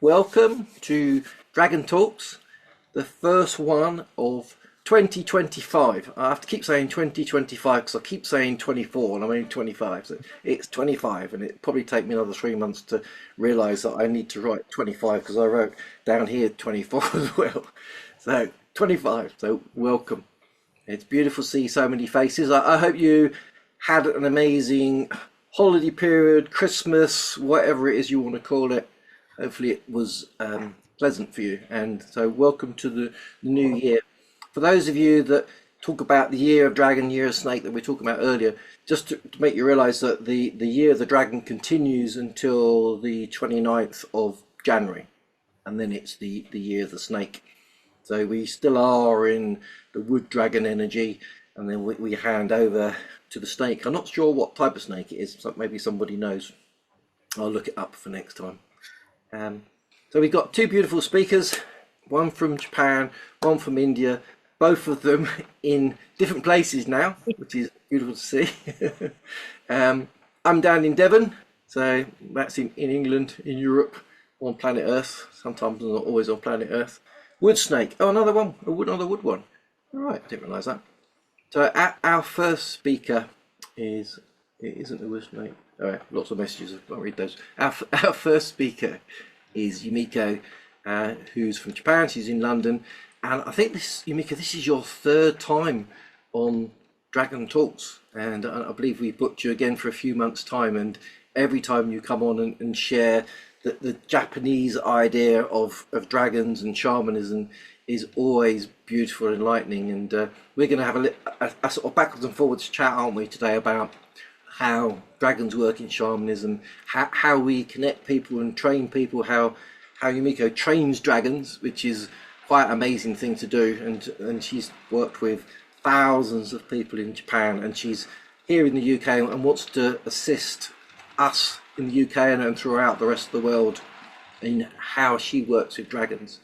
welcome to Dragon Talks, the first one of 2025. I have to keep saying 2025 because I keep saying 24 and I'm only 25. So it's 25 and it'll probably take me another 3 months to realise that I need to write 25 because I wrote down here 24 as well. So 25, so welcome. It's beautiful to see so many faces. I hope you had an amazing holiday period, Christmas, whatever it is you want to call it. Hopefully it was pleasant for you. And so welcome to the new year. For those of you that talk about the year of dragon, year of snake that we were talking about earlier, just to make you realize that the year of the dragon continues until the 29th of January. And then it's the year of the snake. So we still are in the wood dragon energy, and then we hand over to the snake. I'm not sure what type of snake it is, so maybe somebody knows. I'll look it up for next time. So we've got two beautiful speakers, one from Japan, one from India, both of them in different places now, which is beautiful to see. I'm down in Devon, so that's in England, in Europe, on planet Earth. Sometimes not always on planet Earth. Wood snake. Oh, another one. Another wood one. All right, I didn't realise that. So our first speaker is, it isn't a wood snake. All right, lots of messages. I can't read those. Our first speaker is Yumiko, who's from Japan. She's in London. And I think Yumiko, this is your third time on Dragon Talks. And I believe we booked you again for a few months' time. And every time you come on and share the Japanese idea of dragons and shamanism is always beautiful and enlightening. And we're going to have a sort of backwards and forwards chat, aren't we, today about how dragons work in shamanism, how we connect people and train people, how Yumiko trains dragons, which is quite an amazing thing to do. And she's worked with thousands of people in Japan, and she's here in the UK and wants to assist us in the UK and throughout the rest of the world in how she works with dragons.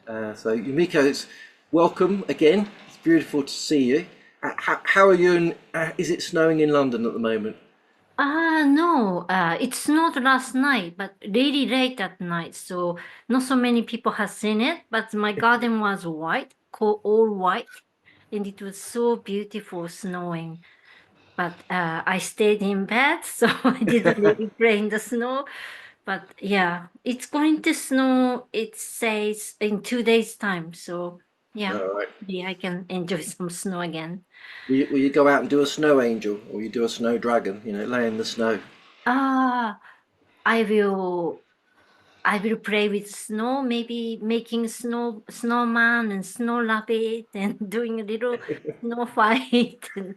So Yumiko, it's welcome again. It's beautiful to see you. How are you? And is it snowing in London at the moment? No, it's not last night, but really late at night. So not so many people have seen it, but my garden was white, all white, and it was so beautiful snowing. But I stayed in bed, so I didn't really play in the snow. But yeah, it's going to snow, it says, in 2 days' time. So yeah, All right. maybe I can enjoy some snow again. Will you go out and do a snow angel, or you do a snow dragon? You know, lay in the snow. Ah, I will I will play with snow, maybe making snowman and snow rabbit and doing a little snow fight and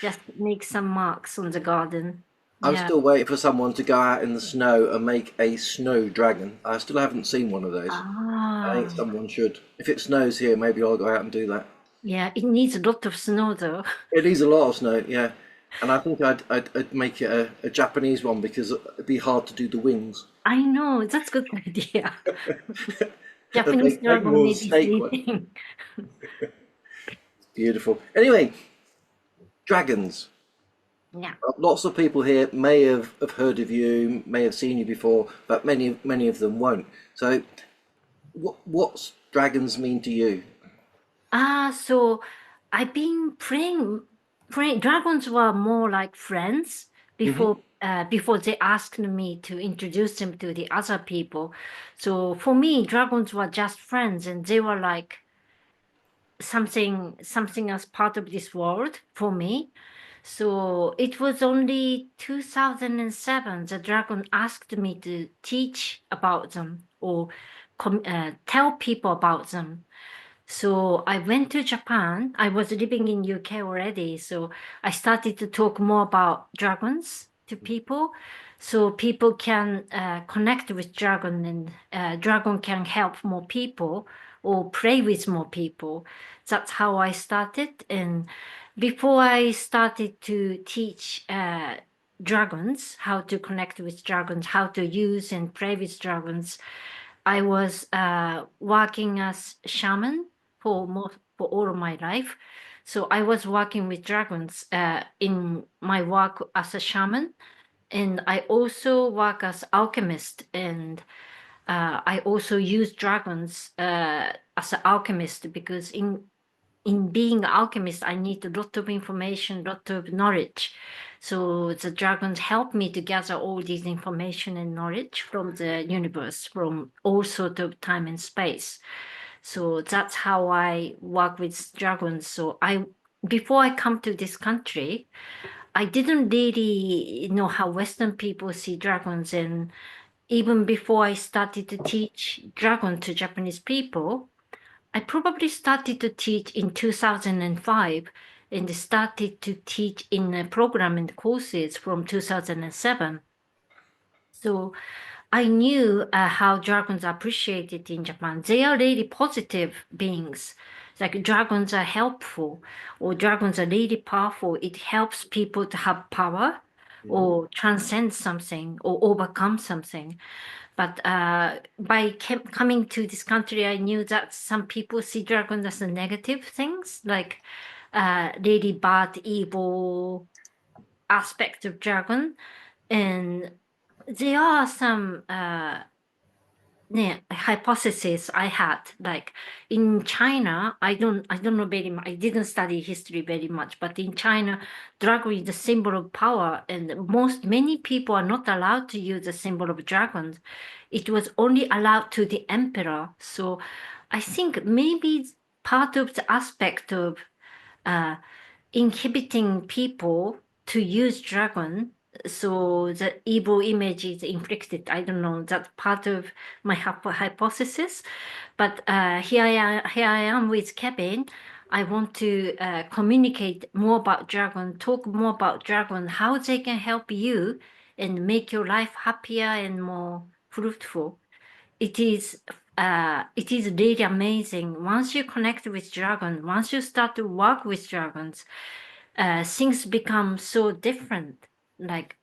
just make some marks on the garden. I'm Yeah. still waiting for someone to go out in the snow and make a snow dragon. I still haven't seen one of those. I think Ah, someone should. If it snows here, maybe I'll go out and do that. yeah, it needs a lot of snow though. It needs a lot of snow, yeah. And I think I'd make it a Japanese one because it'd be hard to do the wings. I know, that's good idea. I'd Japanese make dragon more the may be snake one. sleeping. Beautiful. Anyway, dragons. Yeah. Lots of people here may have heard of you, may have seen you before, but many of them won't. So, what's dragons mean to you? So I've been praying. Dragons were more like friends Hmm. before they asked me to introduce them to the other people. So for me, dragons were just friends, and they were like something as part of this world for me. So it was only 2007 the dragon asked me to teach about them or tell people about them. So I went to Japan. I was living in UK already, so I started to talk more about dragons to people, so people can connect with dragon, and dragon can help more people or play with more people. That's how I started. And before I started to teach dragons, how to connect with dragons, how to use and play with dragons, I was working as shaman for all of my life. So I was working with dragons in my work as a shaman, and I also work as alchemist. And I also use dragons as an alchemist, because in being an alchemist, I need a lot of information, a lot of knowledge. So the dragons help me to gather all this information and knowledge from the universe, from all sort of time and space. So that's how I work with dragons. So before I come to this country, I didn't really know how Western people see dragons. And even before I started to teach dragon to Japanese people, I probably started to teach in 2005 and started to teach in a program and courses from 2007. So I knew how dragons are appreciated in Japan. They are really positive beings. Like dragons are helpful, or dragons are really powerful. It helps people to have power Mhm. or transcend something or overcome something. But by coming to this country, I knew that some people see dragons as a negative things, like really bad, evil aspect of dragon. And there are some hypothesis I had, like in China, I don't know very much, I didn't study history very much, but in China, dragon is the symbol of power, and many people are not allowed to use the symbol of dragons. It was only allowed to the emperor. So I think maybe part of the aspect of uh, inhibiting people to use dragon, so the evil image is inflicted. I don't know, that's part of my hypothesis. But here I am with Kevin. I want to communicate more about dragon, talk more about dragon, how they can help you and make your life happier and more fruitful. It is really amazing. Once you connect with dragon, once you start to work with dragons, things become so different. Like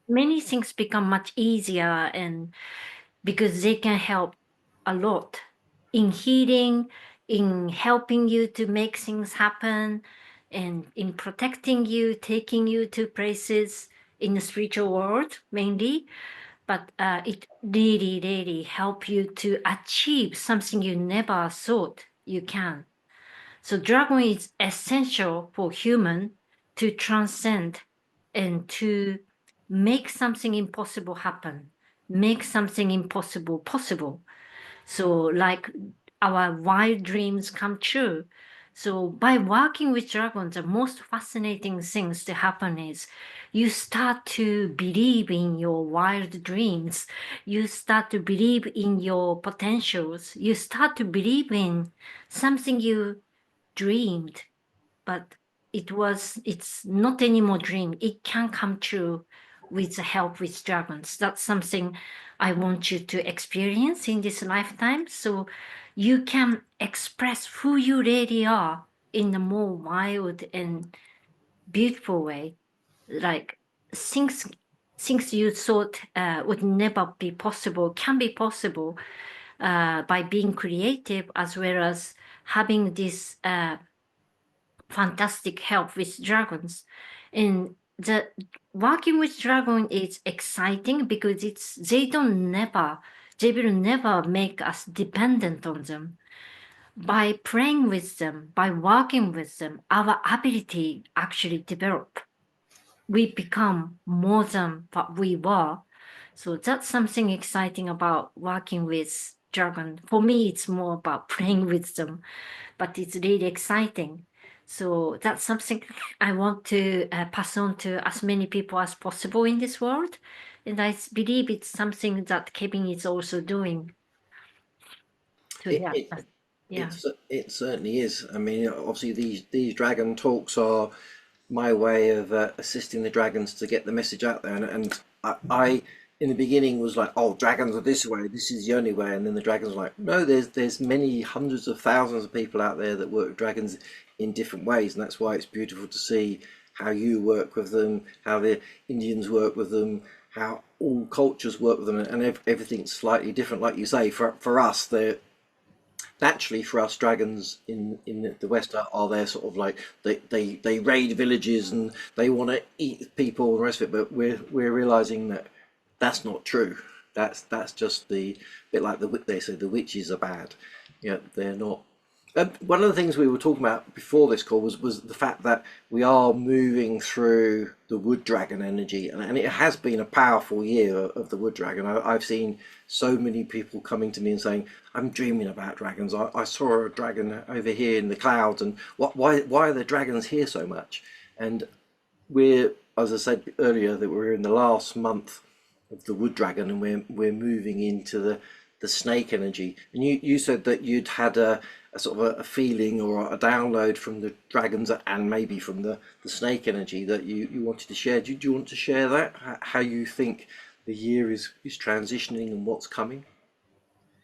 many things become much easier, and because they can help a lot in healing, in helping you to make things happen, and in protecting you, taking you to places in the spiritual world mainly. But it really, really help you to achieve something you never thought you can. So dragon is essential for human to transcend and to make something impossible happen, make something impossible possible. So like our wild dreams come true. So by working with dragons, the most fascinating things to happen is you start to believe in your wild dreams. You start to believe in your potentials. You start to believe in something you dreamed, but it's not anymore dream. It can come true with the help with dragons. That's something I want you to experience in this lifetime, so you can express who you really are in a more wild and beautiful way. Like things things you thought would never be possible can be possible by being creative, as well as having this fantastic help with dragons. And the working with dragon is exciting because they will never make us dependent on them. By playing with them, by working with them, our ability actually develop. We become more than what we were. So that's something exciting about working with dragon. For me, it's more about playing with them, but it's really exciting. So that's something I want to pass on to as many people as possible in this world. And I believe it's something that Kevin is also doing to It, help it us. Yeah. it certainly is. I mean, obviously these dragon talks are my way of assisting the dragons to get the message out there. And I in the beginning was like, oh, dragons are this way. This is the only way. And then the dragons were like, no, there's many hundreds of thousands of people out there that work with dragons in different ways, and that's why it's beautiful to see how you work with them, how the Indians work with them, how all cultures work with them, and everything's slightly different. Like you say, for us, they're naturally for us dragons in the west are there sort of like they raid villages and they want to eat people and the rest of it, but we're realizing that that's not true. That's just the bit like they say the witches are bad. Yeah, they're not. One of the things we were talking about before this call was the fact that we are moving through the wood dragon energy, and it has been a powerful year of the wood dragon. I've seen so many people coming to me and saying, "I'm dreaming about dragons. I saw a dragon over here in the clouds, and why are the dragons here so much?" And we're, as I said earlier, that we're in the last month of the wood dragon, and we're moving into the snake energy. And you said that you'd had a sort of a feeling or a download from the dragons and maybe from the snake energy that you wanted to share. Do you want to share that? How you think the year is transitioning and what's coming?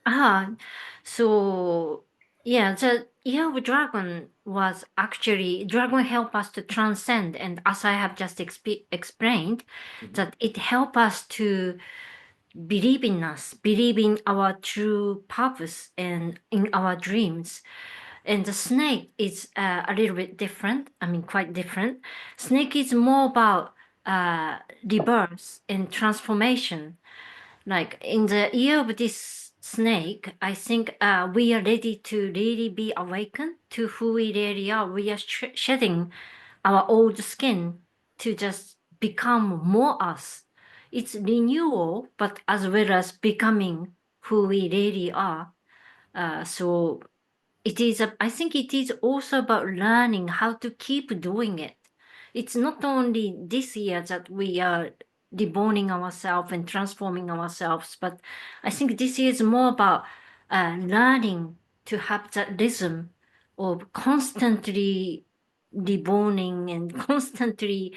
Ah, so yeah, the year of dragon was actually dragon help us to transcend, and as I have just explained, Hmm. that it help us to believe in us, believe in our true purpose and in our dreams. And the snake is a little bit different. I mean, quite different. Snake is more about rebirth and transformation. Like in the year of this snake, I think we are ready to really be awakened to who we really are. We are shedding our old skin to just become more us. It's renewal, but as well as becoming who we really are. So it is, I think it is also about learning how to keep doing it. It's not only this year that we are reborning ourselves and transforming ourselves, but I think this year is more about learning to have that rhythm of constantly reborning and constantly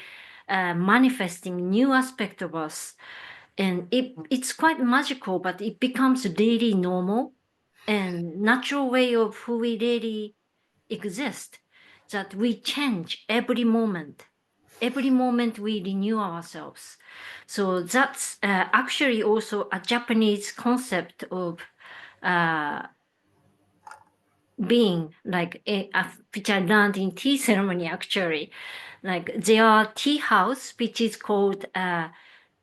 manifesting new aspect of us. And it's quite magical, but it becomes really normal and natural way of who we really exist, that we change every moment. Every moment we renew ourselves. So that's actually also a Japanese concept of uh, being, like which I learned in tea ceremony actually. Like there are tea house which is called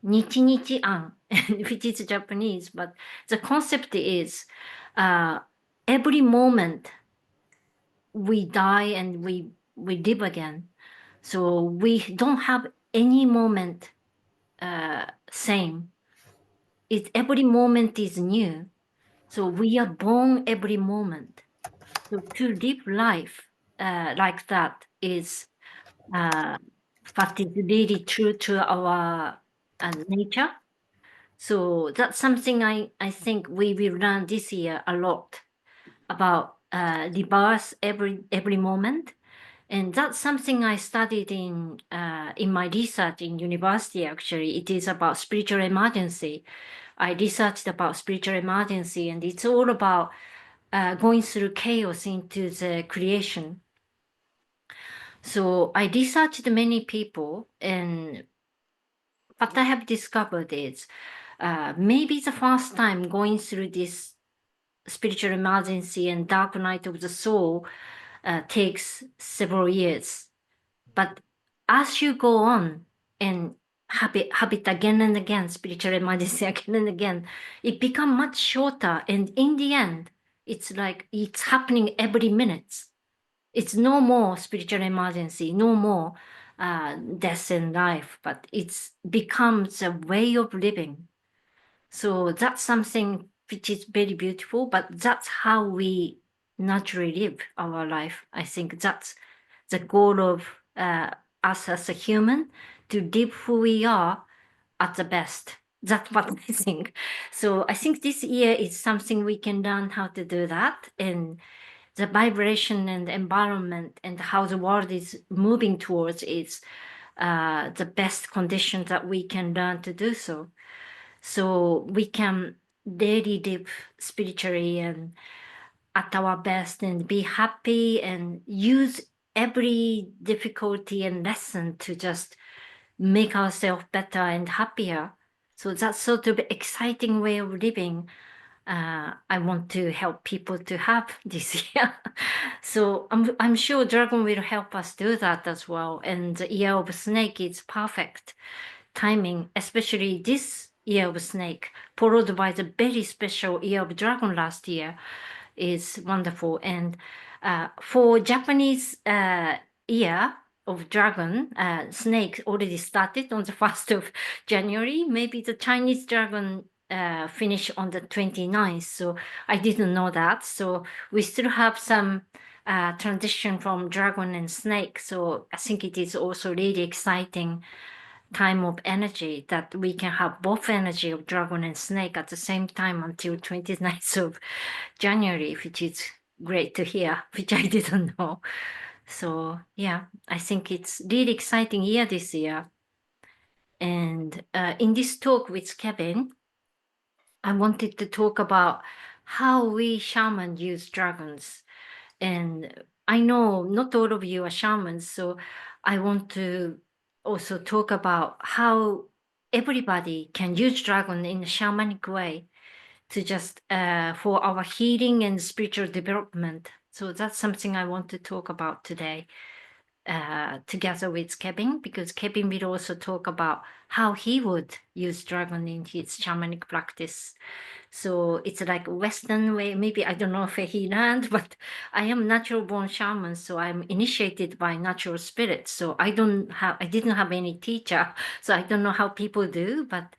Nichi Nichi An, which is Japanese, but the concept is uh, every moment we die and we live again. So we don't have any moment same. It every moment is new. So we are born every moment. So to live life like that is what is really true to our nature. So that's something I think we will learn this year a lot about rebirth every moment. And that's something I studied in my research in university, actually. It is about spiritual emergency. I researched about spiritual emergency, and it's all about going through chaos into the creation. So I researched many people, and what I have discovered is maybe the first time going through this spiritual emergency and dark night of the soul takes several years. But as you go on and habit again and again, spiritual emergency again and again, it becomes much shorter. And in the end, it's like it's happening every minute. It's no more spiritual emergency, no more death and life, but it's becomes a way of living. So that's something which is very beautiful, but that's how we naturally live our life. I think that's the goal of us as a human, to live who we are at the best. That's what I think. So I think this year is something we can learn how to do that, and the vibration and environment and how the world is moving towards is the best condition that we can learn to do so. So we can daily live spiritually and at our best and be happy and use every difficulty and lesson to just make ourselves better and happier. So that's sort of exciting way of living. I want to help people to have this year. So I'm sure Dragon will help us do that as well. And the year of snake is perfect timing, especially this Year of Snake, followed by the very special Year of Dragon last year, is wonderful. And for Japanese Year of Dragon, Snake already started on the 1st of January. Maybe the Chinese Dragon finish on the 29th. So I didn't know that. So we still have some transition from Dragon and Snake. So I think it is also really exciting time of energy that we can have both energy of Dragon and Snake at the same time until 29th of January, which is great to hear, which I didn't know. So yeah, I think it's really exciting year this year. And in this talk with Kevin, I wanted to talk about how we shaman use dragons. And I know not all of you are shamans, so I want to also talk about how everybody can use dragon in a shamanic way to just for our healing and spiritual development. So that's something I want to talk about today together with Kevin, because Kevin will also talk about how he would use dragon in his shamanic practice. So it's like a Western way. Maybe I don't know if he learned, but I am natural born shaman, so I'm initiated by natural spirits. So I didn't have any teacher, so I don't know how people do, but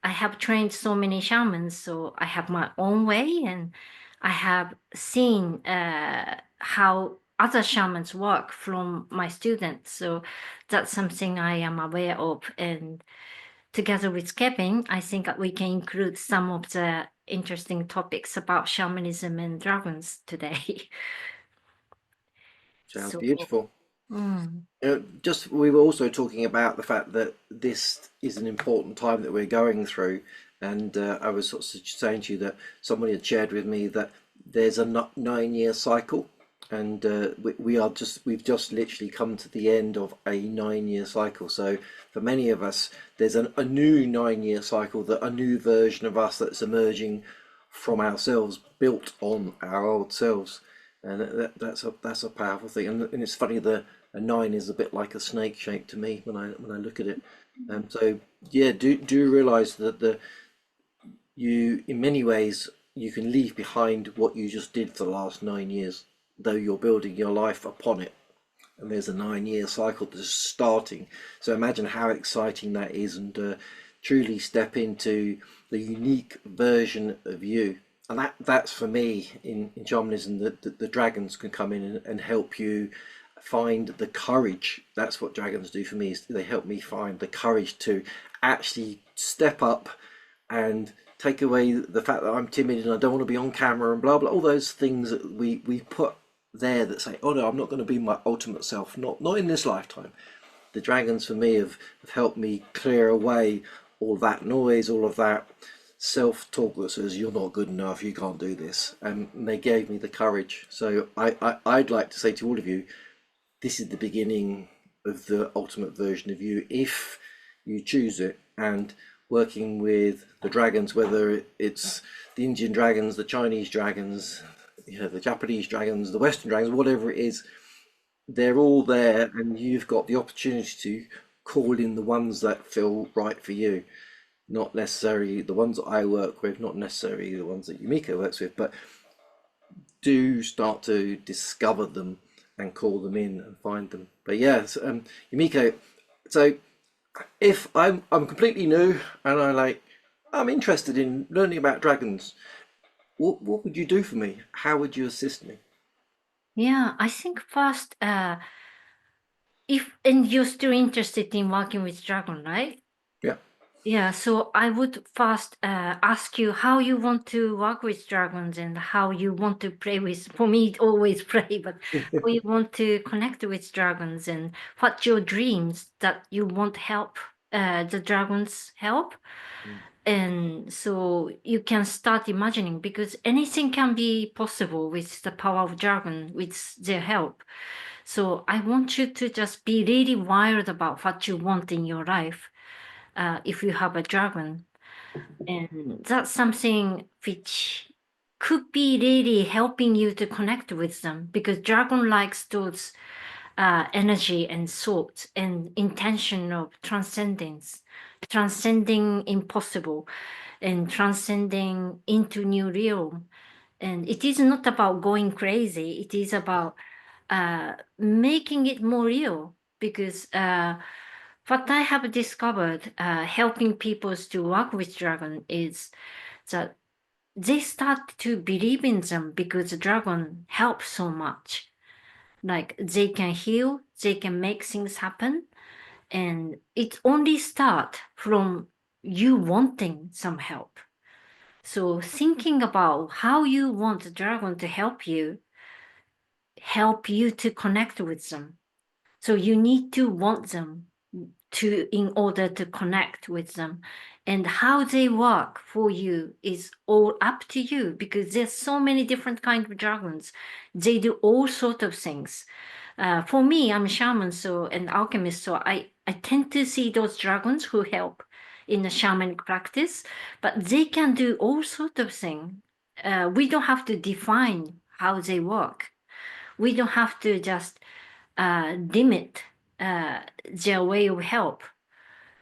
I have trained so many shamans, so I have my own way, and I have seen how other shamans work from my students. So that's something I am aware of. And together with Kevin, I think we can include some of the interesting topics about shamanism and dragons today. Sounds So, beautiful. mm, Just we were also talking about the fact that this is an important time that we're going through, and I was sort of saying to you that somebody had shared with me that there's a 9-year cycle, and we've just literally come to the end of a 9-year cycle. So for many of us, there's a new 9-year cycle, that a new version of us that's emerging from ourselves, built on our old selves. And that's a powerful thing, and it's funny, a 9 is a bit like a snake shape to me when I look at it. So yeah, do realize that you in many ways you can leave behind what you just did for the last 9 years, though you're building your life upon it. And there's a 9-year cycle that's starting. So imagine how exciting that is, and truly step into the unique version of you. And that's for me in shamanism, that the dragons can come in and help you find the courage. That's what dragons do for me, is they help me find the courage to actually step up and take away the fact that I'm timid and I don't want to be on camera and blah blah, all those things that we put there that say, oh no, I'm not going to be my ultimate self, not in this lifetime. The dragons for me have helped me clear away all that noise, all of that self-talk that says you're not good enough, you can't do this, and they gave me the courage. So I'd like to say to all of you, this is the beginning of the ultimate version of you, if you choose it. And working with the dragons, whether it's the Indian dragons, the Chinese dragons, the Japanese dragons, the Western dragons, whatever it is, they're all there, and you've got the opportunity to call in the ones that feel right for you. Not necessarily the ones that I work with, not necessarily the ones that Yumiko works with, but do start to discover them and call them in and find them. But yes, Yumiko, so if I'm completely new and I'm interested in learning about dragons, what would you do for me? How would you assist me? yeah, I think first, and you're still interested in working with dragon, right? Yeah. Yeah, so I would first ask you how you want to work with dragons and how you want to play with, for me, it always play, but how you want to connect with dragons, and what your dreams that you want help, the dragons help. And so you can start imagining, because anything can be possible with the power of dragon, with their help. So I want you to just be really wild about what you want in your life. If you have a dragon, and that's something which could be really helping you to connect with them, because dragon likes those energy and thoughts and intention of transcendence. transcending impossible and transcending into new realm. And it is not about going crazy. It is about making it more real, because what I have discovered helping people to work with dragon is that they start to believe in them because the dragon helps so much. Like they can heal, they can make things happen, and it only start from you wanting some help. So thinking about how you want the dragon to help you to connect with them. So you need to want them to in order to connect with them, and how they work for you is all up to you, because there's so many different kinds of dragons. They do all sorts of things. For me, I'm a shaman, so an alchemist, so I tend to see those dragons who help in the shamanic practice, but they can do all sorts of things. We don't have to define how they work. We don't have to just limit their way of help.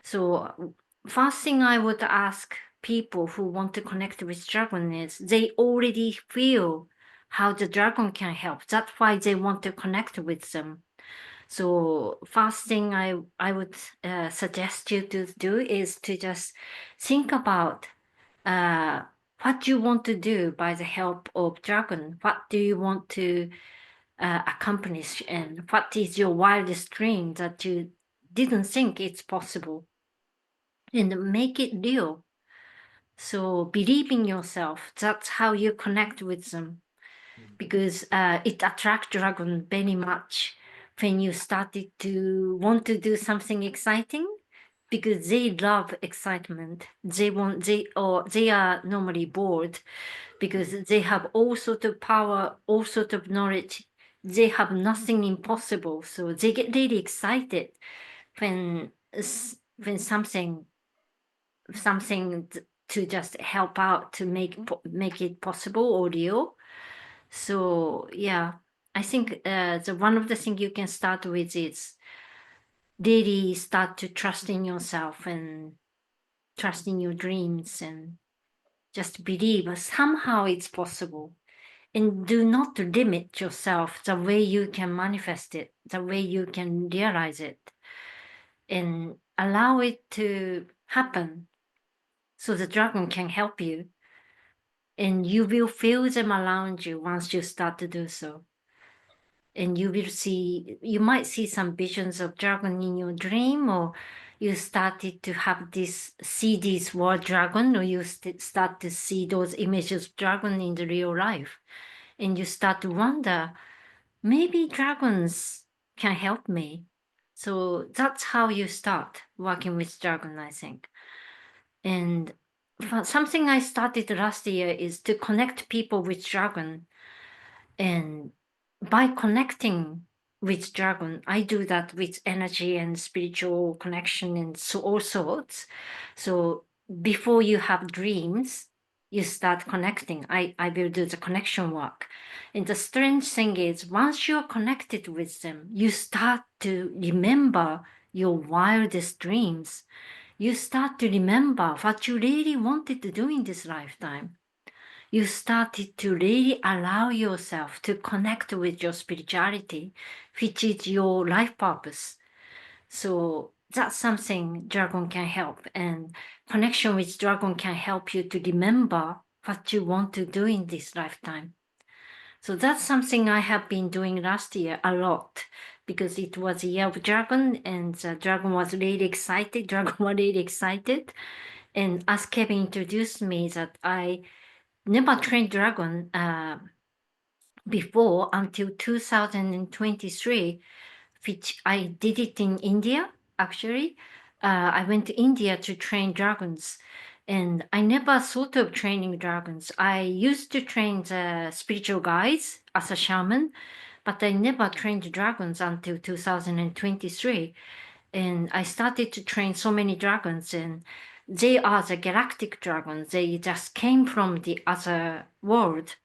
So first thing I would ask people who want to connect with dragon is they already feel how the dragon can help. That's why they want to connect with them. So first thing I would suggest you to do is to just think about what you want to do by the help of dragon. What do you want to accomplish, and what is your wildest dream that you didn't think it's possible, and make it real. So believe in yourself. That's how you connect with them, because it attracts dragon very much when you started to want to do something exciting, because they love excitement. They are normally bored because they have all sort of power, all sort of knowledge. They have nothing impossible, so they get really excited when when something to just help out to make it possible or real. So yeah, I think the one of the things you can start with is really start to trust in yourself and trust in your dreams, and just believe somehow it's possible. And do not limit yourself the way you can manifest it, the way you can realize it, and allow it to happen, so the dragon can help you. And you will feel them around you once you start to do so. And you might see some visions of dragon in your dream, or you started to see this word dragon, or you start to see those images of dragon in the real life. And you start to wonder, maybe dragons can help me. So that's how you start working with dragon, I think. And something I started last year is to connect people with dragon. And by connecting with dragon, I do that with energy and spiritual connection and so all sorts. So before you have dreams, you start connecting. I will do the connection work. And the strange thing is, once you're connected with them, you start to remember your wildest dreams. You start to remember what you really wanted to do in this lifetime. You started to really allow yourself to connect with your spirituality, which is your life purpose. So that's something dragon can help, and connection with dragon can help you to remember what you want to do in this lifetime. So that's something I have been doing last year a lot, because it was a year of dragon, and the dragon was really excited. Dragon was really excited. And as Kevin introduced me, that I never trained dragon before until 2023, which I did it in India, actually. I went to India to train dragons, and I never thought of training dragons. I used to train the spiritual guides as a shaman, but I never trained dragons until 2023. And I started to train so many dragons, and they are the galactic dragons. They just came from the other world.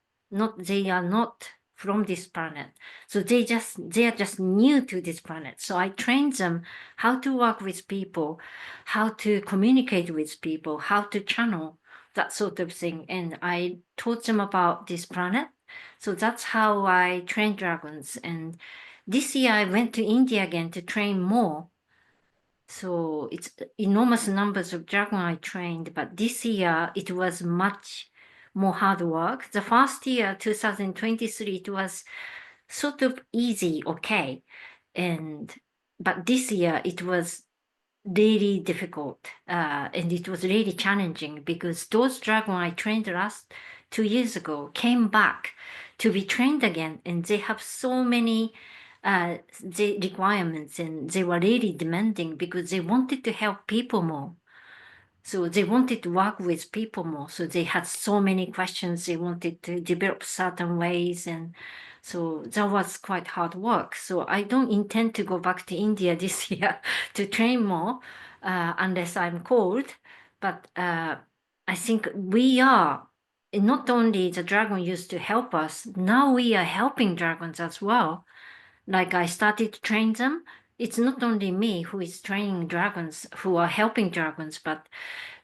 They are not from this planet. So they are just new to this planet. So I trained them how to work with people, how to communicate with people, how to channel, that sort of thing. And I taught them about this planet. So that's how I train dragons. And this year I went to India again to train more. So it's enormous numbers of dragon I trained, but this year it was much more hard work. The first year, 2023, it was sort of easy, okay. But this year it was really difficult, and it was really challenging because those dragon I trained last 2 years ago came back to be trained again, and they have so many the requirements, and they were really demanding because they wanted to help people more. So they wanted to work with people more. So they had so many questions. They wanted to develop certain ways. And so that was quite hard work. So I don't intend to go back to India this year to train more unless I'm called. But I think we are, not only the dragon used to help us, now we are helping dragons as well. Like I started to train them. It's not only me who is training dragons, who are helping dragons, but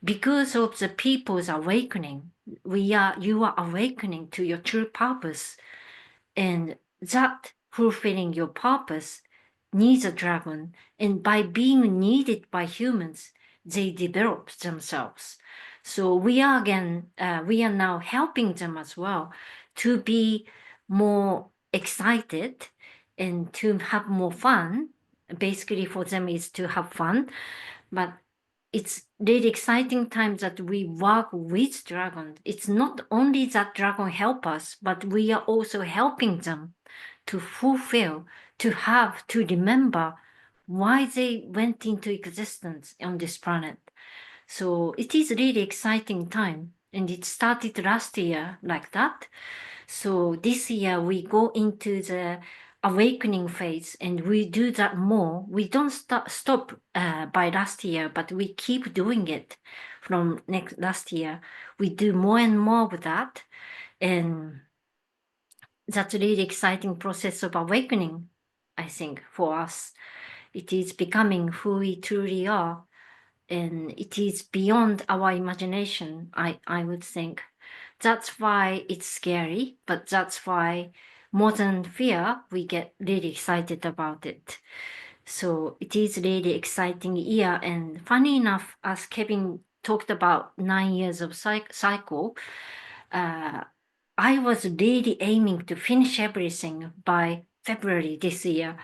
because of the people's awakening, you are awakening to your true purpose, and that fulfilling your purpose needs a dragon, and by being needed by humans, they develop themselves. So we are now helping them as well to be more excited and to have more fun. Basically for them is to have fun, but it's really exciting times that we work with dragons. It's not only that dragon help us, but we are also helping them to fulfill, to have, to remember why they went into existence on this planet. So it is really exciting time. And it started last year like that. So this year we go into the awakening phase, and we do that more. We don't stop by last year, but we keep doing it from last year. We do more and more with that, and that's a really exciting process of awakening, I think, for us. It is becoming who we truly are, and it is beyond our imagination, I would think. That's why it's scary, but that's why more than fear, we get really excited about it. So it is really exciting year. And funny enough, as Kevin talked about 9 years of cycle, I was really aiming to finish everything by February this year,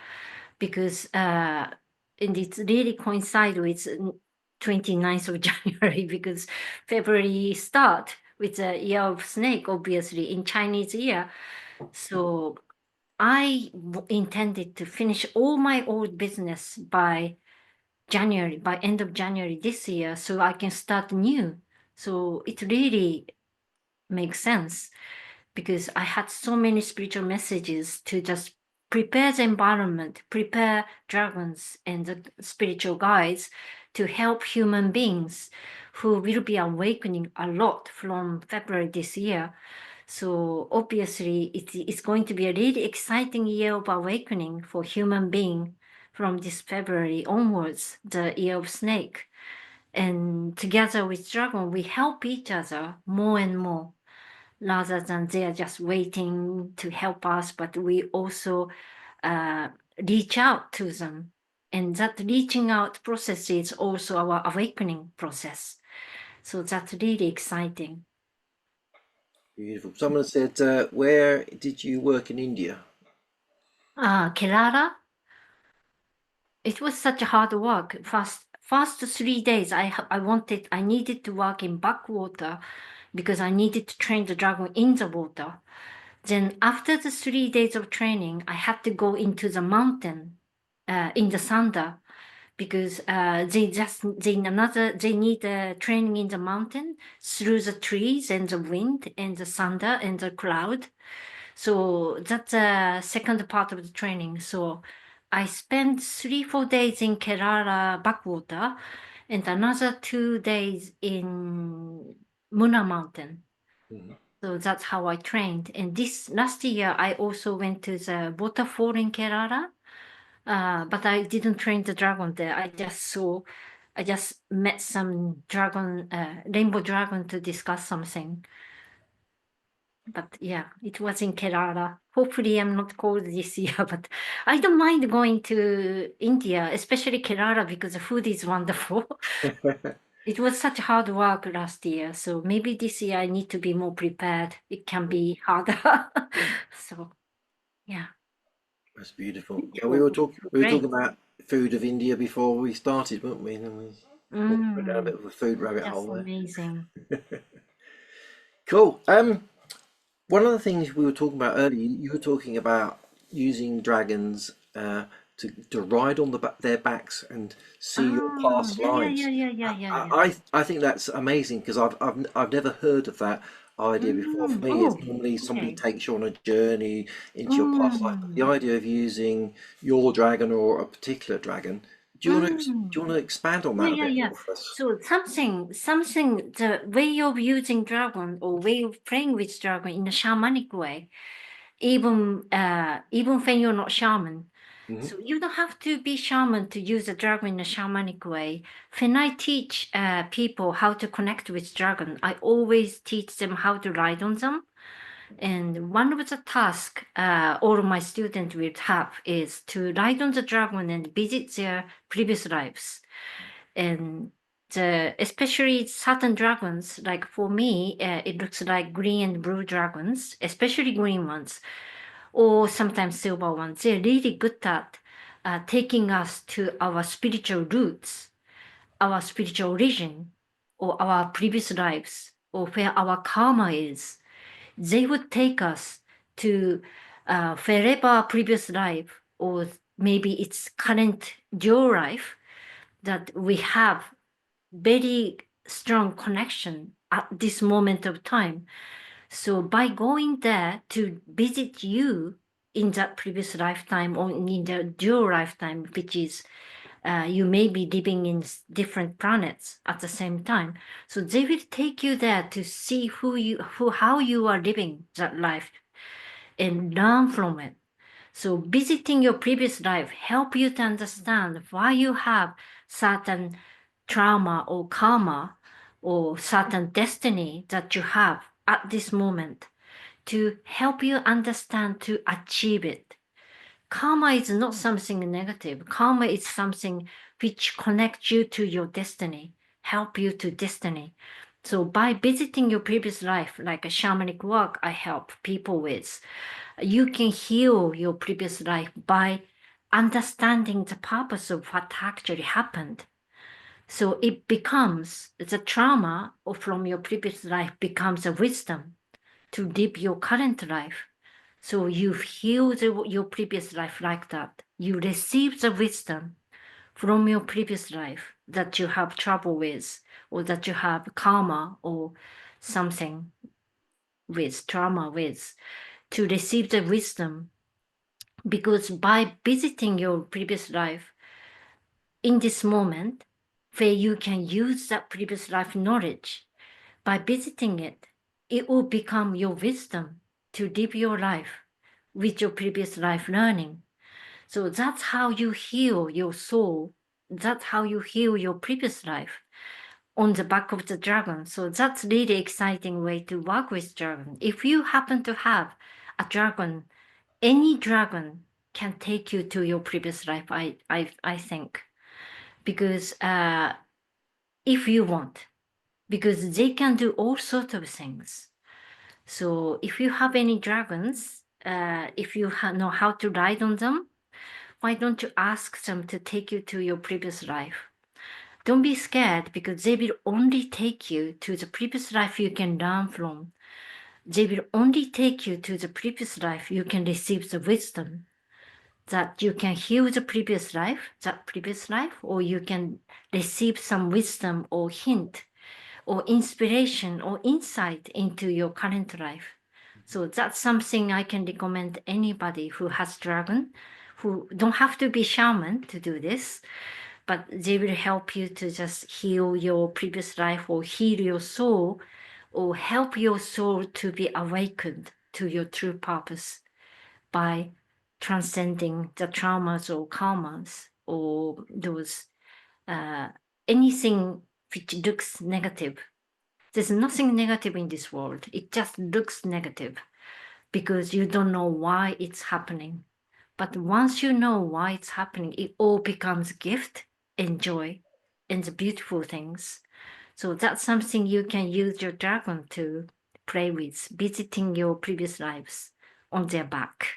because and it really coincide with 29th of January, because February start with the year of snake, obviously, in Chinese year. So I intended to finish all my old business by end of January this year, so I can start new. So it really makes sense, because I had so many spiritual messages to just prepare the environment, prepare dragons and the spiritual guides to help human beings who will be awakening a lot from February this year. So obviously it's going to be a really exciting year of awakening for human being from this February onwards, the year of snake. And together with dragon, we help each other more and more, rather than they are just waiting to help us, but we also reach out to them. And that reaching out process is also our awakening process. So that's really exciting. Beautiful. Someone said, where did you work in India? Kerala, it was such a hard work. First 3 days, I needed to work in backwater because I needed to train the dragon in the water. Then after the 3 days of training, I had to go into the mountain in the thunder, because they need training in the mountain through the trees and the wind and the thunder and the cloud. So that's the second part of the training. So I spent 3-4 days in Kerala backwater and another 2 days in Muna Mountain. Mhm. So that's how I trained. And this last year, I also went to the waterfall in Kerala, but I didn't train the dragon there. I just met some dragon, rainbow dragon to discuss something. But yeah, it was in Kerala. Hopefully I'm not cold this year, but I don't mind going to India, especially Kerala, because the food is wonderful. It was such hard work last year, so maybe this year I need to be more prepared. It can be harder. So yeah, That's beautiful. Yeah, we were oh, talking we were great. talking about food of India before we started, weren't we? And then we went down a bit of a food rabbit That's hole amazing. there. Cool. One of the things we were talking about earlier, you were talking about using dragons to ride on their backs and see your past Yeah, yeah, lives. yeah, yeah, yeah, yeah, yeah. I think that's amazing because I've never heard of that idea before. For me, it's Oh, normally somebody okay. takes you on a journey into your past life. But the idea of using your dragon or a particular dragon, do you want to expand on Yeah, that a yeah, bit yeah. more for us? So something, the way of using dragon or way of playing with dragon in a shamanic way, even when you're not shaman. Hmm. So you don't have to be shaman to use a dragon in a shamanic way. When I teach people how to connect with dragon, I always teach them how to ride on them. And one of the tasks all of my students will have is to ride on the dragon and visit their previous lives. And especially certain dragons, like for me, it looks like green and blue dragons, especially green ones, or sometimes silver ones. They're really good at taking us to our spiritual roots, our spiritual origin, or our previous lives, or where our karma is. They would take us to wherever previous life, or maybe it's current dual life, that we have very strong connection at this moment of time. So by going there to visit you in that previous lifetime or in the dual lifetime, which is you may be living in different planets at the same time. So they will take you there to see how you are living that life and learn from it. So visiting your previous life help you to understand why you have certain trauma or karma or certain destiny that you have at this moment to help you understand to achieve it. Karma is not something negative. Karma is something which connects you to your destiny, help you to destiny. So by visiting your previous life, like a shamanic work I help people with, you can heal your previous life by understanding the purpose of what actually happened. So it becomes the trauma from your previous life becomes a wisdom to live your current life. So you've healed your previous life like that. You receive the wisdom from your previous life that you have trouble with, or that you have karma or something with, trauma with, to receive the wisdom. Because by visiting your previous life in this moment, where you can use that previous life knowledge, by visiting it, it will become your wisdom to live your life with your previous life learning. So that's how you heal your soul. That's how you heal your previous life on the back of the dragon. So that's really exciting way to work with dragon. If you happen to have a dragon, any dragon can take you to your previous life, I think. Because if you want, because they can do all sorts of things. So if you have any dragons, if you know how to ride on them, why don't you ask them to take you to your previous life? Don't be scared because they will only take you to the previous life you can learn from. They will only take you to the previous life you can receive the wisdom that you can heal the previous life, that previous life, or you can receive some wisdom or hint or inspiration or insight into your current life. So that's something I can recommend anybody who has dragon, who don't have to be shaman to do this, but they will help you to just heal your previous life or heal your soul or help your soul to be awakened to your true purpose by transcending the traumas or karmas or those anything which looks negative. There's nothing negative in this world. It just looks negative because you don't know why it's happening. But once you know why it's happening, it all becomes gift and joy and the beautiful things. So that's something you can use your dragon to play with, visiting your previous lives on their back,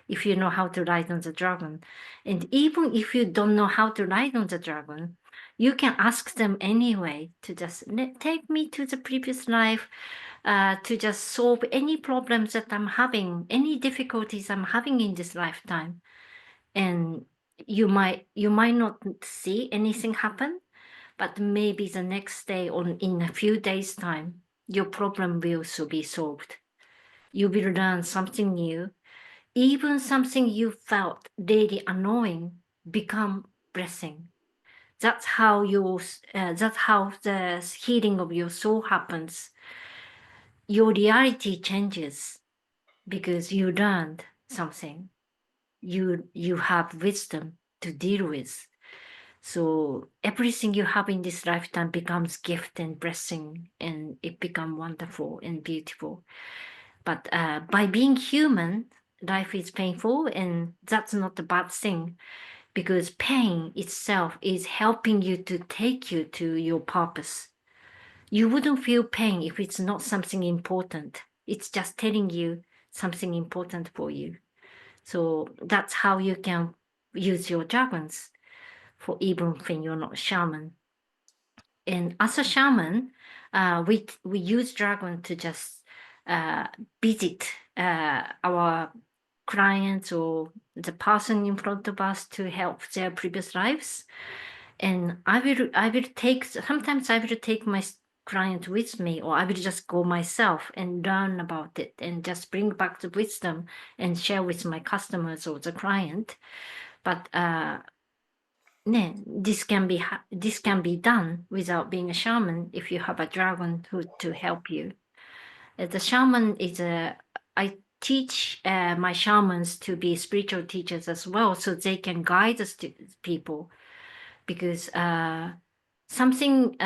if you know how to ride on the dragon. And even if you don't know how to ride on the dragon, you can ask them anyway to just take me to the previous life, to just solve any problems that I'm having, any difficulties I'm having in this lifetime. And you might not see anything happen, but maybe the next day or in a few days' time, your problem will also be solved. You will learn something new. Even something you felt really annoying become blessing. That's how that's how the healing of your soul happens. Your reality changes because you learned something. You have wisdom to deal with. So everything you have in this lifetime becomes gift and blessing, and it becomes wonderful and beautiful. But by being human, life is painful, and that's not a bad thing, because pain itself is helping you to take you to your purpose. You wouldn't feel pain if it's not something important. It's just telling you something important for you. So that's how you can use your dragons for even when you're not shaman. And as a shaman, we use dragon to just visit our clients or the person in front of us to help their previous lives. And I will take, sometimes I will take my client with me, or I will just go myself and learn about it and just bring back the wisdom and share with my customers or the client. But this can be done without being a shaman if you have a dragon to help you. The shaman is I teach my shamans to be spiritual teachers as well, so they can guide us to people, because something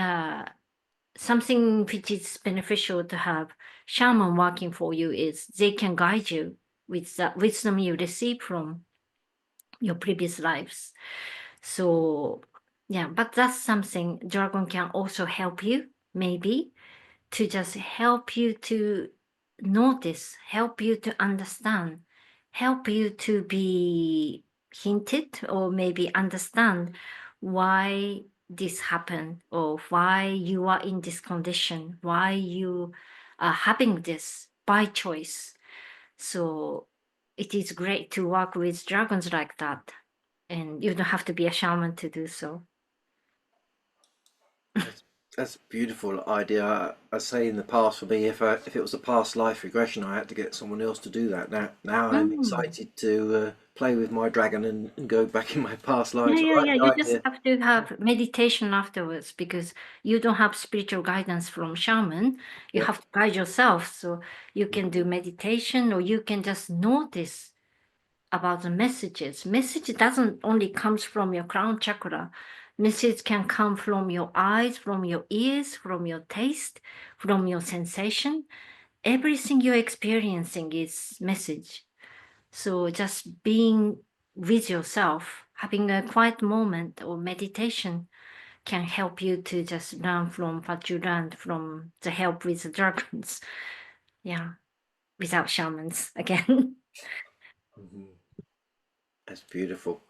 which is beneficial to have shaman working for you is they can guide you with the wisdom you receive from your previous lives. So yeah, but that's something dragon can also help you, maybe, to just help you to notice, help you to understand, help you to be hinted or maybe understand why this happened, or why you are in this condition, why you are having this by choice. So it is great to work with dragons like that, and you don't have to be a shaman to do so. That's a beautiful idea. I say in the past for me, if it was a past life regression, I had to get someone else to do that. Now I'm Mm. excited to play with my dragon and go back in my past Yeah, lives. I yeah, like yeah. the You just idea. have to have meditation afterwards, because you don't have spiritual guidance from shaman. You Yeah. have to guide yourself. So you can do meditation, or you can just notice about the messages. Message doesn't only comes from your crown chakra. Message can come from your eyes, from your ears, from your taste, from your sensation. Everything you're experiencing is message. So just being with yourself, having a quiet moment or meditation can help you to just learn from what you learned from the help with the dragons. Yeah, without shamans again. Mhm. That's beautiful.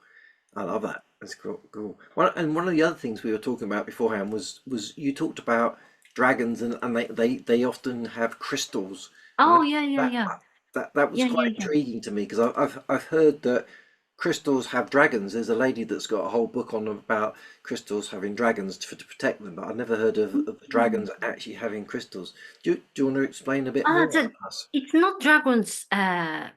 I love that. That's cool. One of the other things we were talking about beforehand was you talked about dragons, and they often have crystals, and Oh, yeah, yeah, that yeah. that was Yeah, quite yeah, yeah. intriguing to me, because I've heard that crystals have dragons. There's a lady that's got a whole book on about crystals having dragons to protect them, but I've never heard of the dragons Mm. actually having crystals. Do you want to explain a bit Ah, more on us? it's not dragon's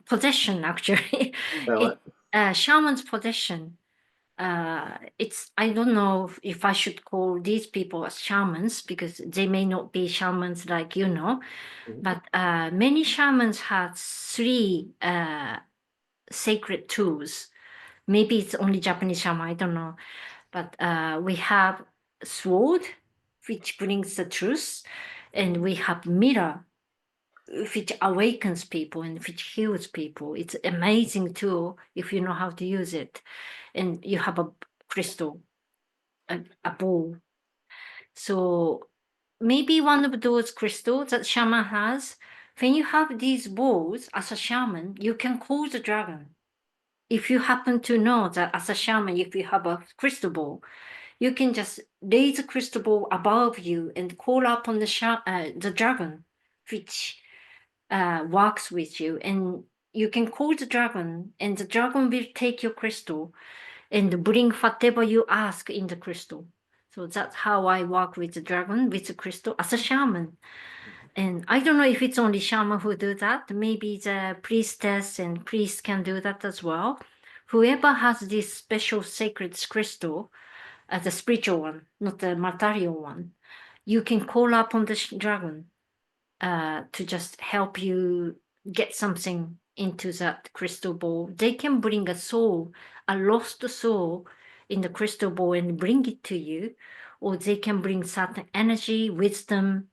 possession, actually. All right. It's shaman's possession. I don't know if I should call these people as shamans, because they may not be shamans like but many shamans have three sacred tools. Maybe it's only Japanese shaman, I don't know. But we have sword, which brings the truth, and we have mirror, which awakens people and which heals people. It's amazing tool if you know how to use it. And you have a crystal, a ball. So maybe one of those crystals that shaman has, when you have these balls as a shaman, you can call the dragon. If you happen to know that as a shaman, if you have a crystal ball, you can just raise the crystal ball above you and call upon the dragon, which works with you. And you can call the dragon, and the dragon will take your crystal and bring whatever you ask in the crystal. So that's how I work with the dragon, with the crystal, as a shaman. And I don't know if it's only shaman who do that. Maybe the priestess and priest can do that as well. Whoever has this special sacred crystal, the spiritual one, not the material one, you can call upon the dragon to just help you get something into that crystal ball. They can bring a soul, a lost soul in the crystal ball and bring it to you, or they can bring certain energy, wisdom,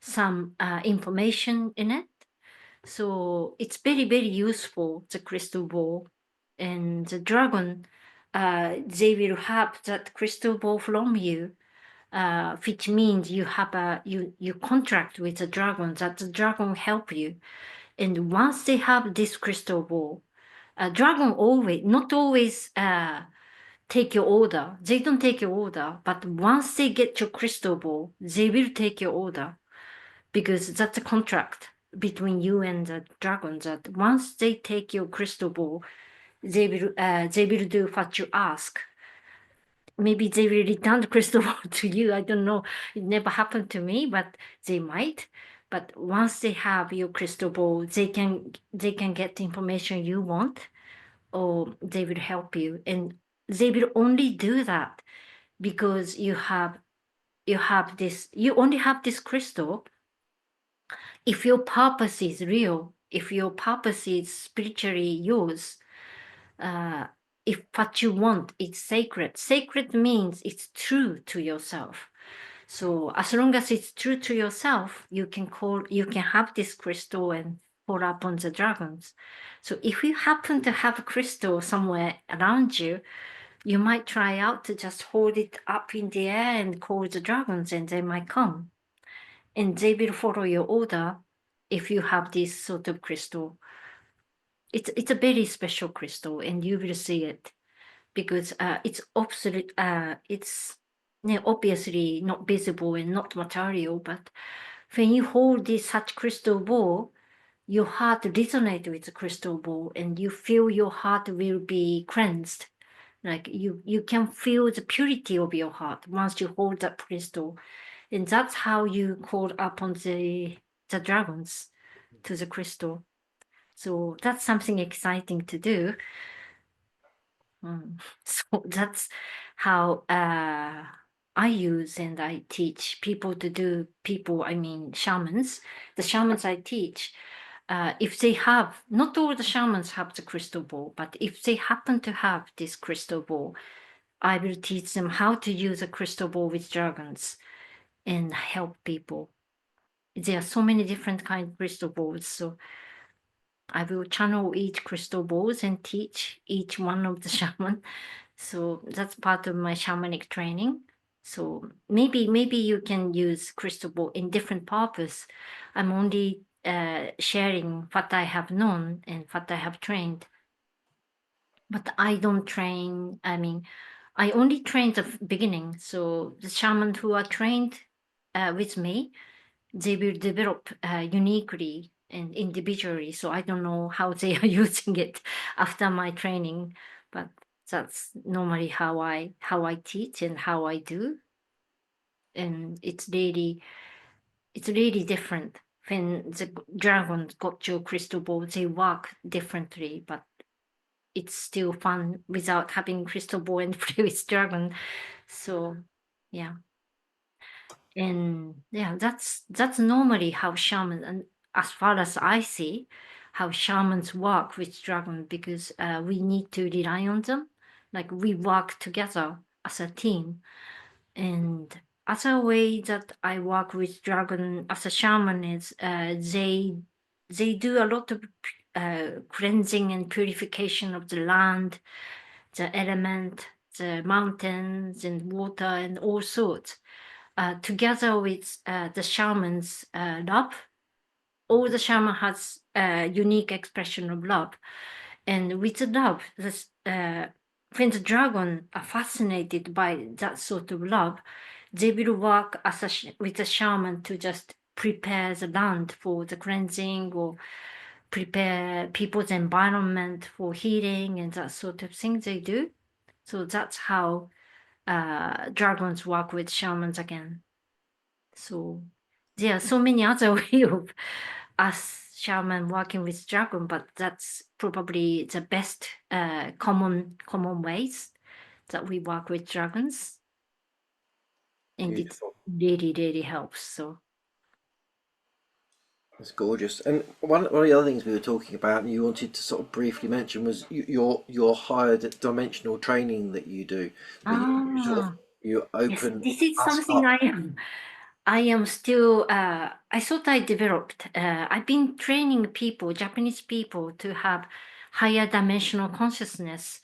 some information in it. So it's very, very useful, the crystal ball. And the dragon, they will have that crystal ball from you, which means you have you contract with the dragon, that the dragon help you. And once they have this crystal ball, dragon always, not always take your order. They don't take your order, but once they get your crystal ball, they will take your order, because that's a contract between you and the dragon, that once they take your crystal ball, they will do what you ask. Maybe they will return the crystal ball to you. I don't know. It never happened to me, but they might. But once they have your crystal ball, they can get the information you want, or they will help you. And they will only do that because you only have this crystal. If your purpose is real, if your purpose is spiritually yours, if what you want is sacred, sacred means it's true to yourself. So as long as it's true to yourself, you can have this crystal and call upon the dragons. So if you happen to have a crystal somewhere around you, you might try out to just hold it up in the air and call the dragons, and they might come. And they will follow your order if you have this sort of crystal. It's a very special crystal, and you will see it, because it's obsolete. It's obviously not visible and not material, but when you hold this such crystal ball, your heart resonates with the crystal ball, and you feel your heart will be cleansed. Like you can feel the purity of your heart once you hold that crystal, and that's how you call upon the dragons to the crystal. So that's something exciting to do. So that's how I use and I teach people to do. I mean shamans. The shamans I teach, if they have, not all the shamans have the crystal ball, but if they happen to have this crystal ball, I will teach them how to use a crystal ball with dragons and help people. There are so many different kind of crystal balls, so I will channel each crystal balls and teach each one of the shaman. So that's part of my shamanic training. So maybe you can use crystal ball in different purpose. I'm only sharing what I have known and what I have trained. But I don't train, I mean, I only train the beginning. So the shaman who are trained with me, they will develop uniquely and individually. So I don't know how they are using it after my training, but that's normally how I teach and how I do. And it's really different. When the dragons got your crystal ball, they work differently, but it's still fun without having crystal ball and play with dragon. So yeah. And yeah, that's normally how shaman, and as far as I see, how shamans work with dragon, because we need to rely on them. Like we work together as a team. And other way that I work with dragon as a shaman is they do a lot of cleansing and purification of the land, the element, the mountains and water and all sorts. Together with the shaman's love. All the shaman has a unique expression of love. And with the love, when the dragon are fascinated by that sort of love, they will work as with the shaman to just prepare the land for the cleansing, or prepare people's environment for healing and that sort of thing they do. So that's how dragons work with shamans again. So there are so many other way of us shaman working with dragon, but that's probably the best common ways that we work with dragons, and Beautiful. it really helps. So That's gorgeous. And one of the other things we were talking about, and you wanted to sort of briefly mention, was your higher dimensional training that you do. That you sort of you yes, open this is us something up. I am still, I thought I developed, I've been training people, Japanese people, to have higher dimensional consciousness.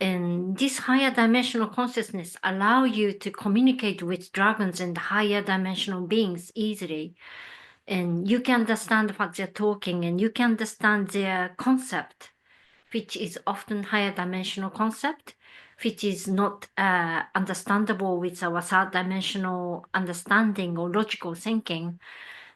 And this higher dimensional consciousness allow you to communicate with dragons and higher dimensional beings easily. And you can understand what they're talking, and you can understand their concept, which is often higher dimensional concept, which is not understandable with our third dimensional understanding or logical thinking.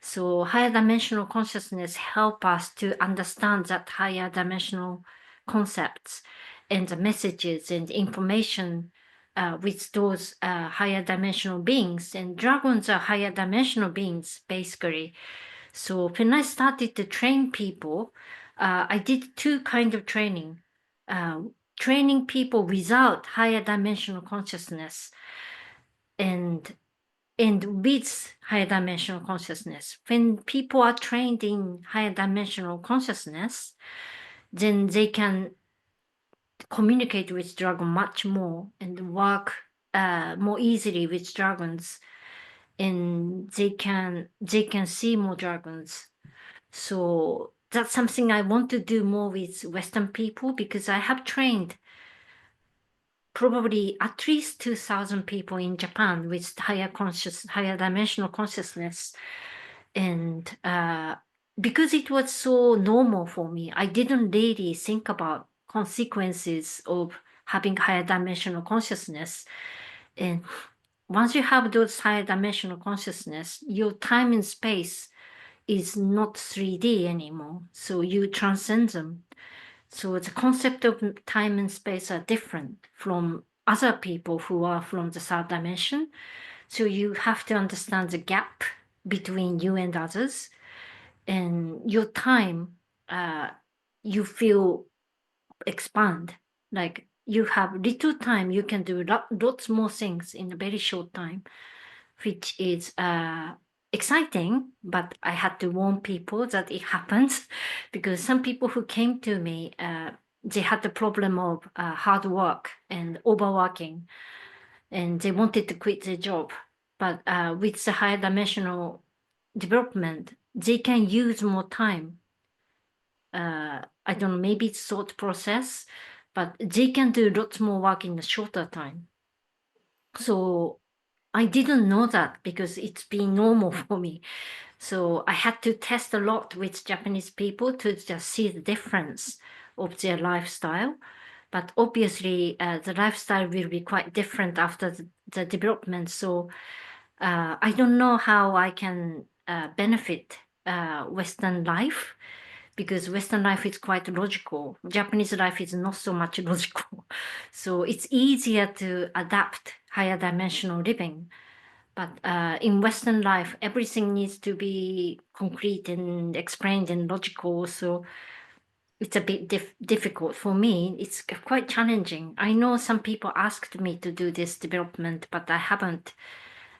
So higher dimensional consciousness help us to understand that higher dimensional concepts and the messages and information with those higher dimensional beings. And dragons are higher dimensional beings, basically. So when I started to train people, I did two kind of training. Training people without higher dimensional consciousness, and with higher dimensional consciousness. When people are trained in higher dimensional consciousness, then they can communicate with dragon much more and work more easily with dragons, and they can see more dragons. So that's something I want to do more with Western people, because I have trained probably at least 2,000 people in Japan with higher dimensional consciousness. And because it was so normal for me, I didn't really think about consequences of having higher dimensional consciousness. And once you have those higher dimensional consciousness, your time and space is not 3D anymore. So you transcend them. So the concept of time and space are different from other people who are from the third dimension. So you have to understand the gap between you and others. And your time, you feel expand. Like you have little time, you can do lots more things in a very short time, which is exciting, but I had to warn people that it happens because some people who came to me, they had the problem of hard work and overworking, and they wanted to quit their job. But with the higher dimensional development, they can use more time. I don't know, maybe it's thought process, but they can do lots more work in a shorter time. So I didn't know that because it's been normal for me. So I had to test a lot with Japanese people to just see the difference of their lifestyle. But obviously, the lifestyle will be quite different after the development. So I don't know how I can benefit Western life, because Western life is quite logical. Japanese life is not so much logical. So it's easier to adapt higher dimensional living. But in Western life, everything needs to be concrete and explained and logical. So it's a bit difficult for me. It's quite challenging. I know some people asked me to do this development, but I haven't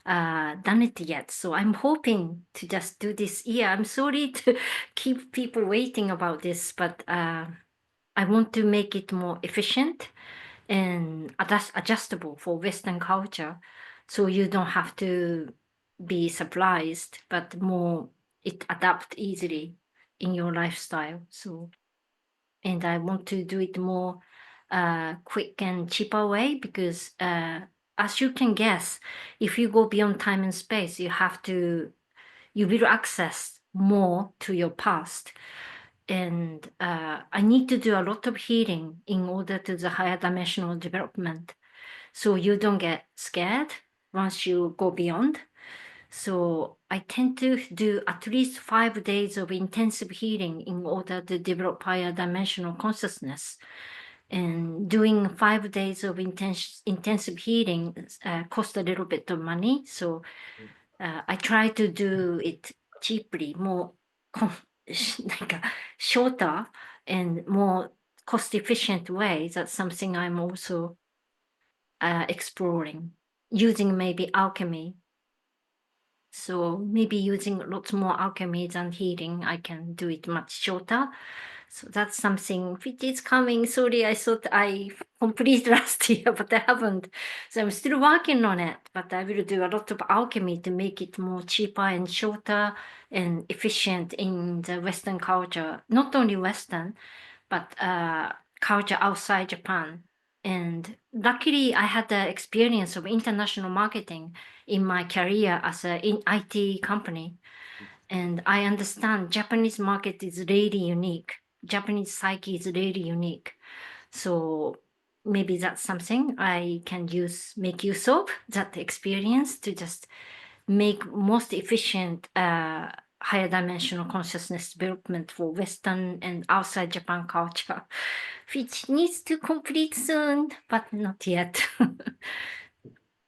done it yet. So I'm hoping to just do this year. I'm sorry to keep people waiting about this, but I want to make it more efficient and adjustable for Western culture. So you don't have to be surprised, but more it adapt easily in your lifestyle. So, and I want to do it more quick and cheaper way, because as you can guess, if you go beyond time and space, you will access more to your past. And I need to do a lot of healing in order to the higher dimensional development. So you don't get scared once you go beyond. So I tend to do at least 5 days of intensive healing in order to develop higher dimensional consciousness. And doing 5 days of intensive healing cost a little bit of money. So I try to do it cheaply, more like a shorter and more cost-efficient way. That's something I'm also exploring, using maybe alchemy. So maybe using lots more alchemy than healing, I can do it much shorter. So that's something which is coming. Sorry, I thought I completed last year, but I haven't. So I'm still working on it, but I will do a lot of alchemy to make it more cheaper and shorter and efficient in the Western culture. Not only Western, but culture outside Japan. And luckily, I had the experience of international marketing in my career as a in IT company. And I understand Japanese market is really unique. Japanese psyche is really unique. So maybe that's something I can make use of that experience to just make most efficient higher dimensional consciousness development for Western and outside Japan culture, which needs to complete soon, but not yet.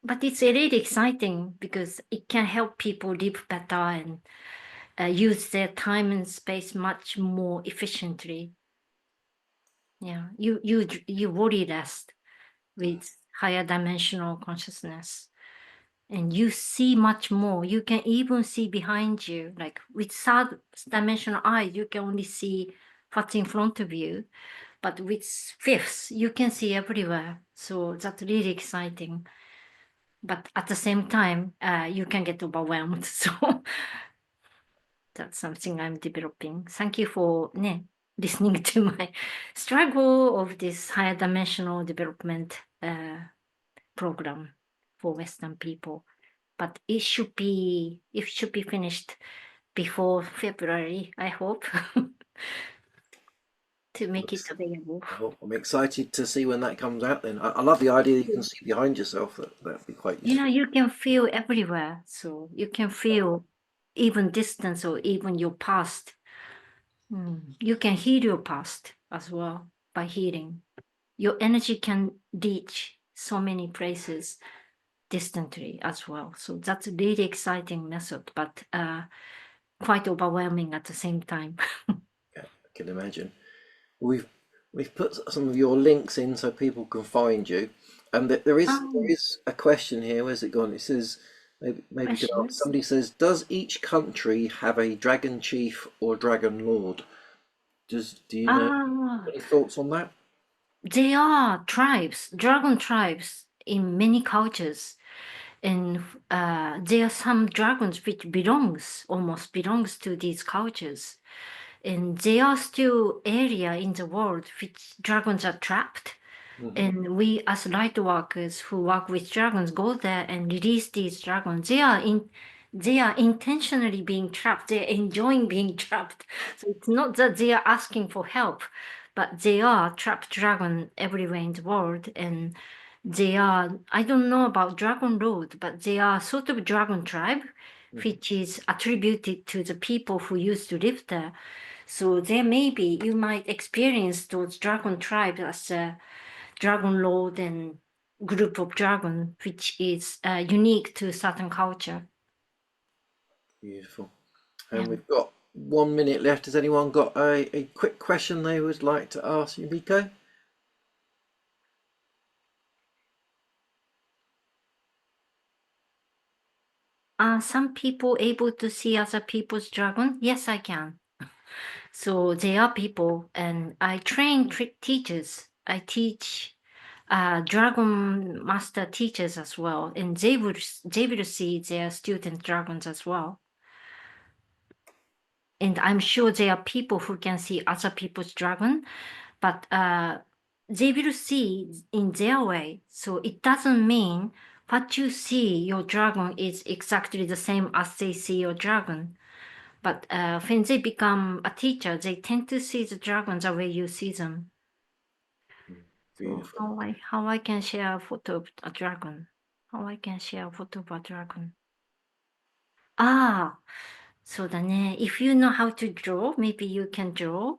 But it's really exciting because it can help people live better and use their time and space much more efficiently. Yeah, you worry less with higher dimensional consciousness, and you see much more. You can even see behind you, like with third dimensional eyes, you can only see what's in front of you, but with fifth, you can see everywhere. So that's really exciting. But at the same time, you can get overwhelmed. So that's something I'm developing. Thank you for listening to my struggle of this higher dimensional development program for Western people. But it should be finished before February, I hope, to make it available. Well, I'm excited to see when that comes out then. I love the idea that you can see behind yourself. That'd be quite Yeah, useful. you can feel everywhere. So you can feel even distance or even your past. You can heal your past as well by healing. Your energy can reach so many places distantly as well. So that's a really exciting method, but quite overwhelming at the same time. Yeah, I can imagine. We've put some of your links in so people can find you. And there is a question here. Where's it gone? It says maybe you could answer. Questions? Somebody says, does each country have a dragon chief or dragon lord? Do you know Ah, any thoughts on that? they are tribes, dragon tribes in many cultures. And there are some dragons which almost belongs to these cultures. And there are still area in the world which dragons are trapped. And we as light workers who work with dragons go there and release these dragons. They are intentionally being trapped. They're enjoying being trapped. So it's not that they are asking for help, but they are trapped dragon everywhere in the world. And they are, I don't know about Dragon Lord, but they are sort of dragon tribe, which is attributed to the people who used to live there. So there may be, you might experience those dragon tribes as a dragon lord and group of dragon, which is unique to certain culture. Beautiful. Yeah. And we've got 1 minute left. Has anyone got a quick question they would like to ask Yumiko? Are some people able to see other people's dragon? Yes, I can. So they are people, and I train teachers. I teach dragon master teachers as well, and they will see their student dragons as well. And I'm sure there are people who can see other people's dragon, but they will see in their way. So it doesn't mean what you see your dragon is exactly the same as they see your dragon. But when they become a teacher, they tend to see the dragon the way you see them. So Beautiful. how I can share a photo of a dragon? How I can share a photo of a dragon? Ah, そうだね. If you know how to draw, maybe you can draw.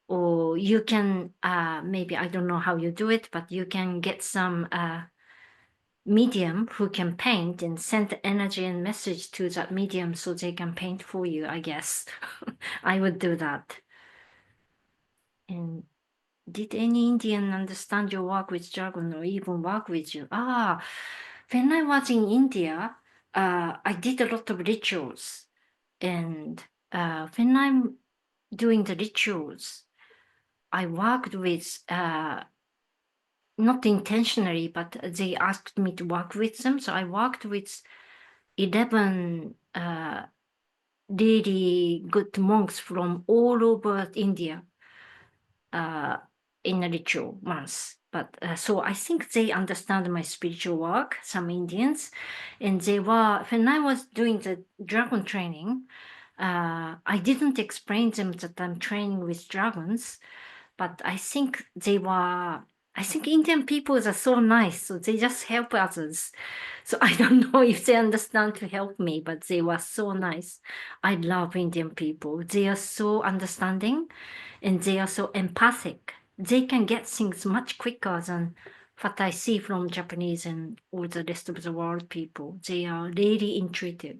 Or you can, maybe, I don't know how you do it, but you can get some medium who can paint and send the energy and message to that medium so they can paint for you, I guess. I would do that. And did any Indian understand your work with dragon or even work with you? When I was in India, I did a lot of rituals. And when I'm doing the rituals, I worked with, not intentionally, but they asked me to work with them. So I worked with 11 really good monks from all over India in a ritual once. But so I think they understand my spiritual work, some Indians. And they were, when I was doing the dragon training, I didn't explain them that I'm training with dragons, but I think I think Indian people are so nice, so they just help others. So I don't know if they understand to help me, but they were so nice. I love Indian people. They are so understanding and they are so empathic. They can get things much quicker than what I see from Japanese and all the rest of the world people. They are really intuitive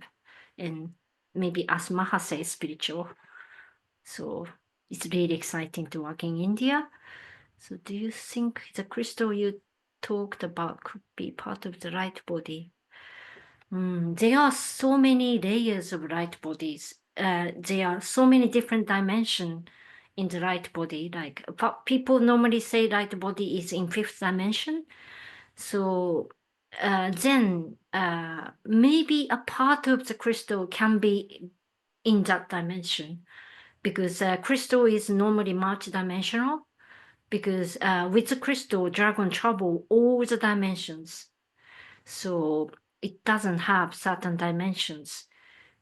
and maybe, as Maha says, spiritual. So it's really exciting to work in India. So do you think the crystal you talked about could be part of the right body? There are so many layers of right bodies. There are so many different dimensions in the right body. Like people normally say right body is in fifth dimension. So then maybe a part of the crystal can be in that dimension, because crystal is normally multidimensional, because with the crystal, dragon travel all the dimensions. So it doesn't have certain dimensions.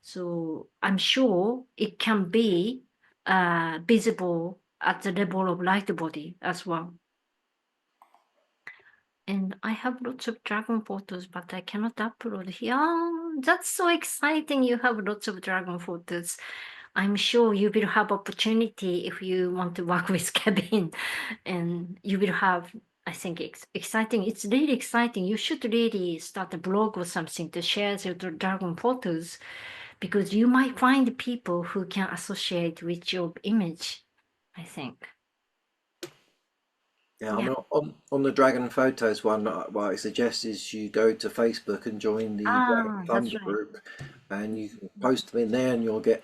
So I'm sure it can be visible at the level of light body as well. And I have lots of dragon photos, but I cannot upload here. Oh, that's so exciting. You have lots of dragon photos. I'm sure you will have opportunity if you want to work with Kevin, and you will have, I think it's exciting. It's really exciting. You should really start a blog or something to share your dragon photos, because you might find people who can associate with your image, I think. Yeah, I Yeah. mean, on the Dragon Photos one, what I suggest is you go to Facebook and join the Dragon That's Thunder right. group, and you can post them in there, and you'll get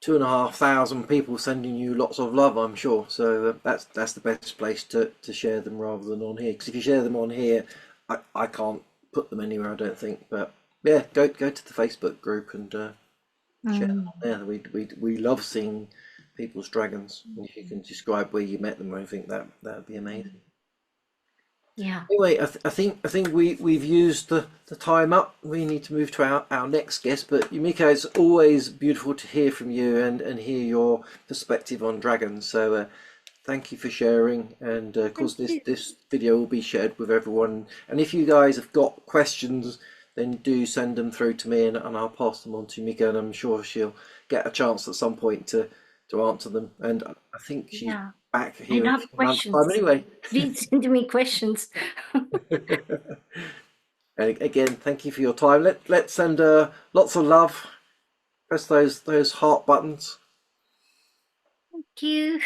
2,500 people sending you lots of love, I'm sure. So that's the best place to share them rather than on here. Because if you share them on here, I can't put them anywhere, I don't think. But yeah, go to the Facebook group and share them Mm. on there. We love seeing people's dragons. And if you can describe where you met them or anything, that'd be amazing. Yeah. Anyway, I think we've used the time up. We need to move to our next guest. But Yumiko, it's always beautiful to hear from you and hear your perspective on dragons. So thank you for sharing. And of Thank course, this you. this video will be shared with everyone. And if you guys have got questions, then do send them through to me, and I'll pass them on to Yumiko. And I'm sure she'll get a chance at some point to answer them. And I think she's Yeah. back I here in love a month's time questions. anyway. Please send me questions. And again, thank you for your time. Let's send lots of love Press those heart buttons. Thank you.